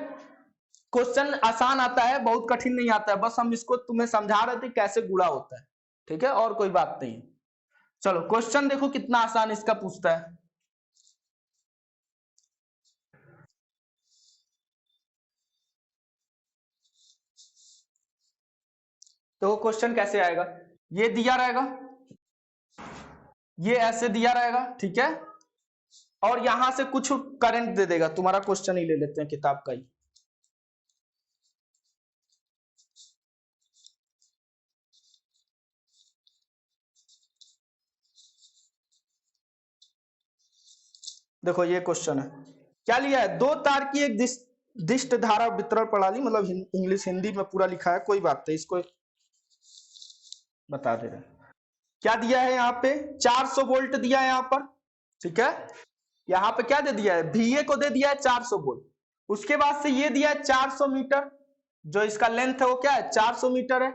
क्वेश्चन आसान आता है, बहुत कठिन नहीं आता है, बस हम इसको तुम्हें समझा रहे थे कैसे गुणा होता है, ठीक है, और कोई बात नहीं। चलो क्वेश्चन देखो कितना आसान इसका पूछता है। तो क्वेश्चन कैसे आएगा, ये दिया रहेगा, ये ऐसे दिया रहेगा, ठीक है, और यहां से कुछ करंट दे देगा, तुम्हारा क्वेश्चन ही ले लेते हैं किताब का ही। देखो ये क्वेश्चन है, क्या लिया है, 2 तार की एक दिष्ट धारा वितरण प्रणाली, मतलब इंग्लिश हिंदी में पूरा लिखा है, कोई बात नहीं, इसको बता दे रहे हैं। क्या दिया है यहाँ पे 400 वोल्ट दिया है यहाँ पर, ठीक है। यहाँ पे क्या दे दिया है, VA को दे दिया है 400 वोल्ट, उसके बाद से ये दिया है 400 मीटर, जो इसका लेंथ है वो क्या है 400 मीटर है,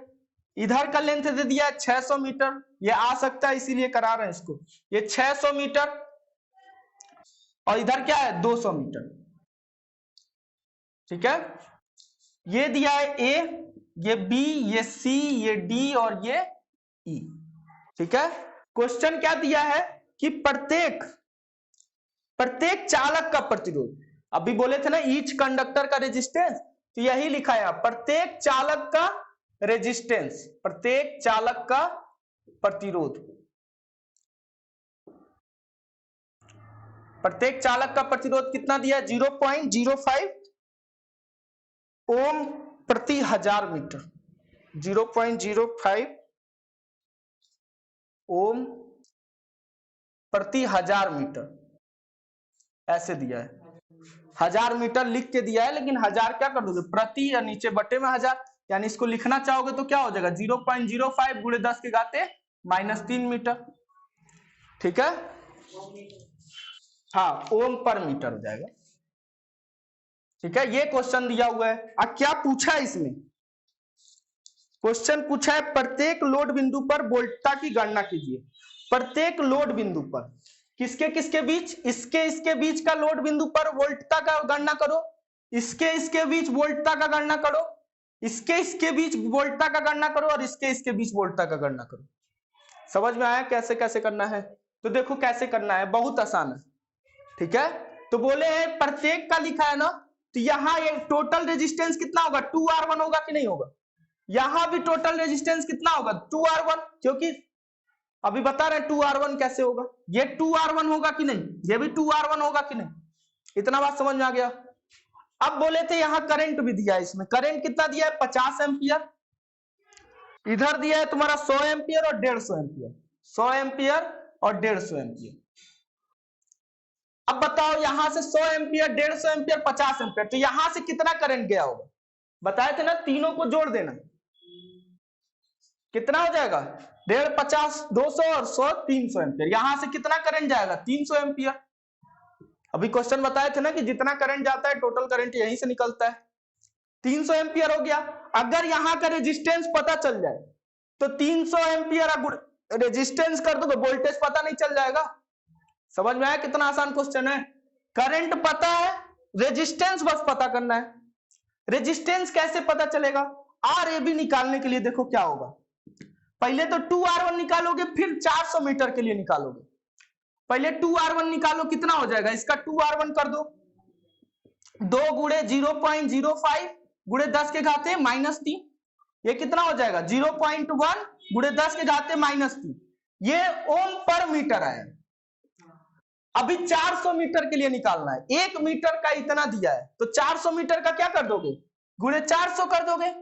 इधर का लेंथ दे दिया है 600 मीटर, ये आ सकता है इसीलिए करा रहे हैं इसको, ये 600 मीटर, और इधर क्या है 200 मीटर। ठीक है, ये दिया है ए, ये बी, ये सी, ये डी और ये ई। ठीक है, क्वेश्चन क्या दिया है कि प्रत्येक चालक का प्रतिरोध, अभी बोले थे ना ईच कंडक्टर का रेजिस्टेंस, तो यही लिखा है प्रत्येक चालक का रेजिस्टेंस, प्रत्येक चालक का प्रतिरोध, प्रत्येक चालक का प्रतिरोध कितना दिया है 0.05 ओम प्रति 1000 मीटर, 0.05 ओम प्रति 1000 मीटर ऐसे दिया है। 1000 मीटर लिख के दिया है, लेकिन 1000 क्या कर दोगे प्रति या नीचे बटे में 1000, यानी इसको लिखना चाहोगे तो क्या हो जाएगा 0.05 गुणे 10 के घाते -3 मीटर। ठीक है, हाँ ओम पर मीटर हो जाएगा। ठीक है, ये क्वेश्चन दिया हुआ है। अब क्या पूछा है इसमें, क्वेश्चन पूछा है प्रत्येक लोड बिंदु पर वोल्टता की गणना कीजिए। प्रत्येक लोड बिंदु पर किसके किसके बीच, इसके बीच का लोड बिंदु पर वोल्टता का गणना करो, इसके बीच वोल्टता का गणना करो, इसके बीच वोल्टता का गणना करो, और इसके बीच वोल्टता का गणना करो। समझ में आया कैसे कैसे करना है? तो देखो कैसे करना है, बहुत आसान है। ठीक है, तो बोले हैं प्रत्येक का लिखा है ना, तो यहाँ ये टोटल रेजिस्टेंस कितना होगा 2R1 होगा कि नहीं होगा? यहां भी टोटल रेजिस्टेंस कितना होगा 2R1, क्योंकि अभी बता रहे 2R1 कैसे होगा, ये 2R1 होगा कि नहीं, ये भी 2R1 होगा कि नहीं, इतना बात समझ में आ गया। अब बोले थे यहां करंट भी दिया है, इसमें करंट कितना दिया है 50 एम्पियर, इधर दिया है तुम्हारा 100 एम्पियर और 150 एम्पियर, 100 एम्पियर और 150 एम्पियर। अब बताओ यहां से 100 एम्पियर, 150 एम्पियर, 50 एम्पियर, तो यहां से कितना करंट गया होगा? बताए थे ना तीनों को जोड़ देना, कितना हो जाएगा 150, 50, 200 और 100, 300 एम्पियर। यहां से कितना करंट जाएगा 300 एम्पियर। अभी क्वेश्चन बताए थे ना कि जितना करंट जाता है टोटल करंट यहीं से निकलता है, 300 एम्पियर हो गया। अगर यहां का रेजिस्टेंस पता चल जाए तो 300 एम्पियर रेजिस्टेंस कर दोगे, वोल्टेज पता नहीं चल जाएगा। समझ में आया कितना आसान क्वेश्चन है? करंट पता है, रेजिस्टेंस बस पता करना है। रेजिस्टेंस कैसे पता चलेगा? RAB निकालने के लिए देखो क्या होगा, पहले तो 2R1 निकालोगे, फिर 400 मीटर के लिए निकालोगे। पहले 2R1 निकालो, कितना हो जाएगा इसका 2R1 कर दो, 2 गुणे 0.05 गुणे 10 के घाते -3, ये कितना हो जाएगा 0.1 गुणे 10 के घाते -3, ये ओम पर मीटर है। अभी 400 मीटर के लिए निकालना है, 1 मीटर का इतना दिया है, तो 400 मीटर का क्या कर दोगे गुणे 400 कर दोगे,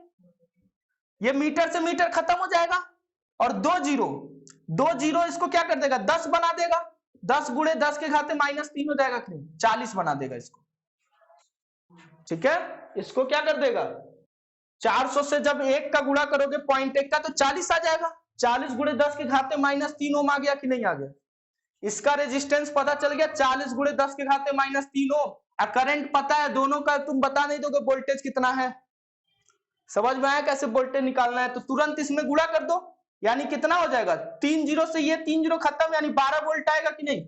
ये मीटर से मीटर खत्म हो जाएगा, और 2 जीरो इसको क्या कर देगा 10 बना देगा, 10 गुणे 10 के घाते -3 हो जाएगा कि नहीं, 40 बना देगा इसको। ठीक है, इसको क्या कर देगा 400 से जब 1 का गुणा करोगे 0.1 का, तो 40 आ जाएगा, 40 गुणे 10 के घाते -3 ओम आ गया कि नहीं आ गया? इसका रेजिस्टेंस पता चल गया 40 गुणे 10 के घाते -3 ओम, करंट पता है, दोनों का तुम बता नहीं दोगे वोल्टेज कितना है। समझ में आया कैसे वोल्टेज निकालना है? तो तुरंत इसमें गुणा कर दो, यानी कितना हो जाएगा 3 जीरो से ये 3 जीरो खत्म, यानी 12 वोल्ट आएगा कि नहीं?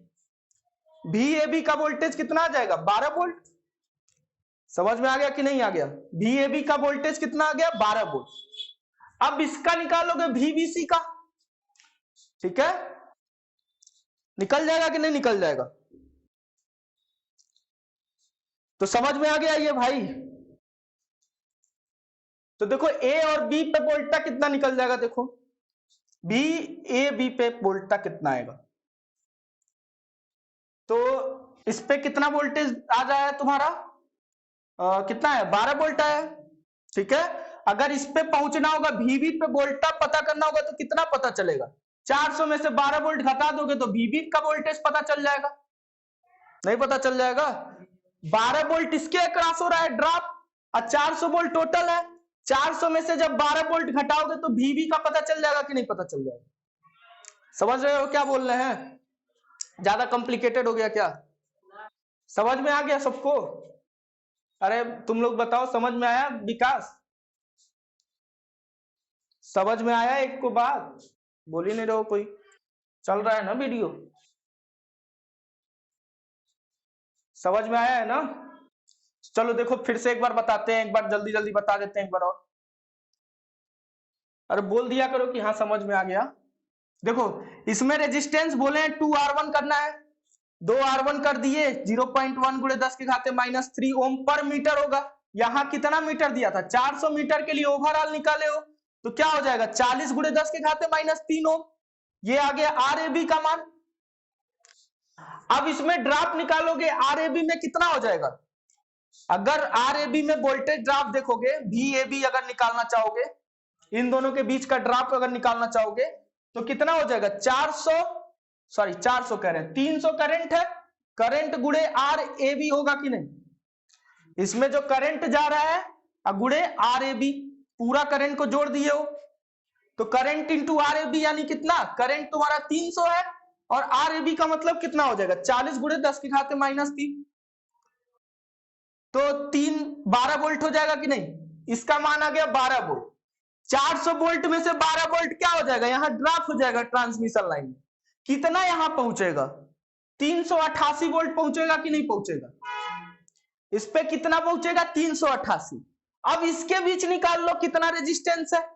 VAB का वोल्टेज कितना आ जाएगा 12 वोल्ट। समझ में आ गया कि नहीं आ गया? VAB का वोल्टेज कितना आ गया 12 वोल्ट। अब इसका निकालोगे VBC का, ठीक है, निकल जाएगा कि नहीं निकल जाएगा? तो समझ में आ गया ये भाई? तो देखो A और B पे वोल्टा कितना निकल जाएगा, देखो VAB पे वोल्टा कितना आएगा, तो इस पे कितना वोल्टेज आ जाए तुम्हारा कितना है 12 वोल्ट आया। ठीक है, अगर इस पे पहुंचना होगा VB पे वोल्टा पता करना होगा, तो कितना पता चलेगा 400 में से 12 वोल्ट घटा दोगे तो VB का वोल्टेज पता चल जाएगा, नहीं पता चल जाएगा? 12 वोल्ट इसके अक्रॉस हो रहा है ड्रॉप, और 400 वोल्ट टोटल है, 400 में से जब 12 वोल्ट घटाओगे तो VB का पता चल जाएगा कि नहीं पता चल जाएगा? समझ रहे हो क्या बोल रहे हैं? ज्यादा कॉम्प्लिकेटेड हो गया क्या? समझ में आ गया सबको? अरे तुम लोग बताओ समझ में आया? विकास समझ में आया? एक को बात बोल ही नहीं रहो कोई, चल रहा है ना वीडियो? समझ में आया है ना? चलो देखो फिर से एक बार बताते हैं, एक बार जल्दी जल्दी बता देते हैं एक बार और। अरे बोल दिया करो कि हाँ समझ में आ गया। देखो इसमें रेजिस्टेंस बोले हैं 2R1 करना है, 2R1 कर दिए, 0.1 गुणे 10 के घाते -3 ओम पर मीटर होगा। यहाँ कितना मीटर दिया था? 400 मीटर के लिए ओवरऑल निकाले हो तो क्या हो जाएगा? 40 गुणे 10 के घाते -3 ओम। ये आ गया RAB का मान। अब इसमें ड्रॉप निकालोगे, RAB में कितना हो जाएगा? अगर RAB में वोल्टेज ड्रॉप देखोगे, VAB अगर निकालना चाहोगे, इन दोनों के बीच का ड्रॉप अगर निकालना चाहोगे तो कितना हो जाएगा? 400 कह रहे हैं, 300 करंट है, करंट गुणे RAB होगा कि नहीं? इसमें जो करंट जा रहा है गुणे RAB, पूरा करंट को जोड़ दिए हो तो करंट इंटू RAB यानी कितना? करंट तुम्हारा 300 है और RAB का मतलब कितना हो जाएगा? 40 गुणे 10 के घाते -3, तो 12 वोल्ट हो जाएगा कि नहीं? इसका मान आ गया 12 वोल्ट। 400 वोल्ट में से 12 वोल्ट क्या हो जाएगा? यहाँ ड्रॉप हो जाएगा ट्रांसमिशन लाइन में। कितना यहाँ पहुंचेगा? 388 वोल्ट पहुंचेगा कि नहीं पहुंचेगा? इस पे कितना पहुंचेगा? 388। अब इसके बीच निकाल लो कितना रेजिस्टेंस है,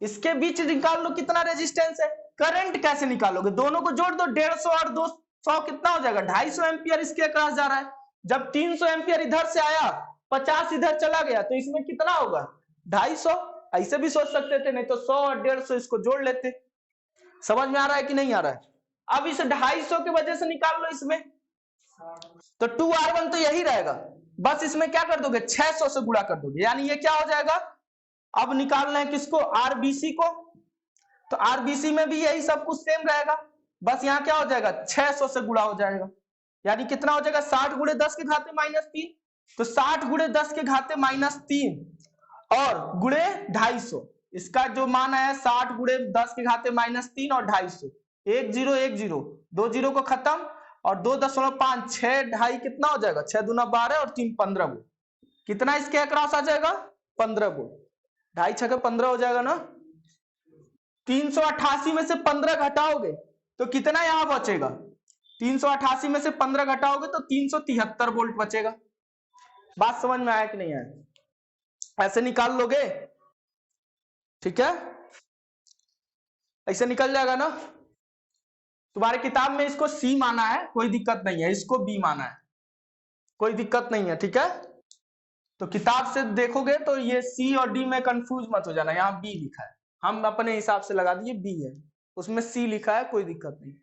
इसके बीच निकाल लो कितना रेजिस्टेंस है। करंट कैसे निकालोगे? दोनों को जोड़ दो, 150 और 200 कितना हो जाएगा? 250 एम्पियर इसके अक्रॉस जा रहा है। जब 300 एम्पियर इधर से आया, 50 इधर चला गया तो इसमें कितना होगा? 250। ऐसे भी सोच सकते थे, नहीं तो 100 और 150 इसको जोड़ लेते। समझ में आ रहा है कि नहीं आ रहा है? अब इस 250 की वजह से निकाल लो इसमें, तो 2R1 तो यही रहेगा, बस इसमें क्या कर दोगे? 600 से गुणा कर दोगे, यानी ये क्या हो जाएगा? अब निकालना है किसको? RBC को। तो RBC में भी यही सब कुछ सेम रहेगा, बस यहाँ क्या हो जाएगा? 600 से गुणा हो जाएगा, यानी कितना हो जाएगा? 60 गुणे 10 के घाते -3, तो 60 गुणे 10 के घाते -3 और गुणे 250, इसका जो मान आया 60 गुणे 10 के घाते -3 और 250, 1 0 1 0, 2 0 को खत्म और 2.5 6 2.5 कितना हो जाएगा? 6 दूना 12 और 3 15 वोल्ट। कितना इसके अक्रॉस आ जाएगा? 15 वोल्ट। 2.5 6 15 हो जाएगा ना। 388 में से 15 घटाओगे तो कितना यहाँ बचेगा? 388 में से 15 घटाओगे तो 373 वोल्ट बचेगा। बात समझ में आया कि नहीं आया? ऐसे निकाल लोगे, ठीक है? ऐसे निकल जाएगा ना। तुम्हारे किताब में इसको C माना है, कोई दिक्कत नहीं है, इसको B माना है, कोई दिक्कत नहीं है, ठीक है? तो किताब से देखोगे तो ये C और D में कंफ्यूज मत हो जाना, यहाँ B लिखा है, हम अपने हिसाब से लगा दिए B है, उसमें C लिखा है, कोई दिक्कत नहीं,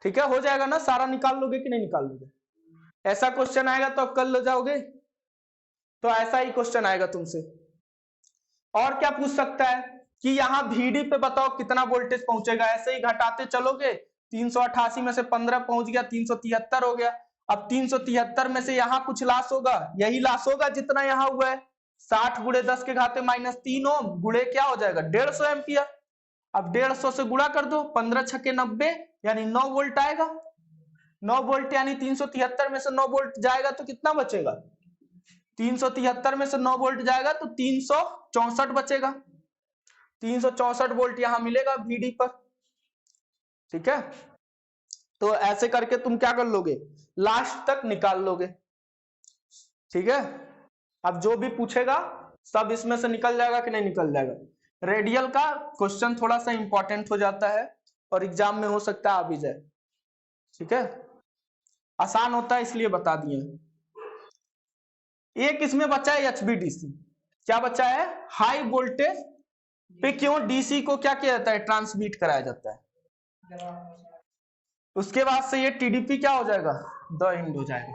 ठीक है? हो जाएगा ना? सारा निकाल लोगे कि नहीं निकाल लोगे? ऐसा क्वेश्चन आएगा तो अब कर लो जाओगे, तो ऐसा ही क्वेश्चन आएगा तुमसे। और क्या पूछ सकता है कि यहाँ VD पे बताओ कितना वोल्टेज पहुंचेगा, ऐसे ही घटाते चलोगे, 388 में से 15 पहुंच गया, 373 हो गया। अब 373 में से यहाँ कुछ लॉस होगा, यही लॉस होगा जितना यहाँ हुआ है, 60 गुणे 10 के घाते -3 ओम गुणे क्या हो जाएगा? 150 एम्पियर। अब 150 से गुणा कर दो, 15 छक्के 90 यानी 9 वोल्ट आएगा। 9 वोल्ट यानी 373 में से 9 वोल्ट जाएगा तो कितना बचेगा? 373 में से 9 वोल्ट जाएगा तो 364 बचेगा। 364 वोल्ट यहां मिलेगा VD पर, ठीक है? तो ऐसे करके तुम क्या कर लोगे? लास्ट तक निकाल लोगे, ठीक है? अब जो भी पूछेगा सब इसमें से निकल जाएगा कि नहीं निकल जाएगा? रेडियल का क्वेश्चन थोड़ा सा इंपॉर्टेंट हो जाता है और एग्जाम में हो सकता है आ भी जाए, ठीक है? आसान होता है इसलिए बता दिए। एक इसमें बचा है HVDC। क्या बचा है? हाई वोल्टेज पे क्यों DC को क्या किया जाता है? ट्रांसमिट कराया जाता है। उसके बाद से ये TDP क्या हो जाएगा? द एंड हो जाएगा।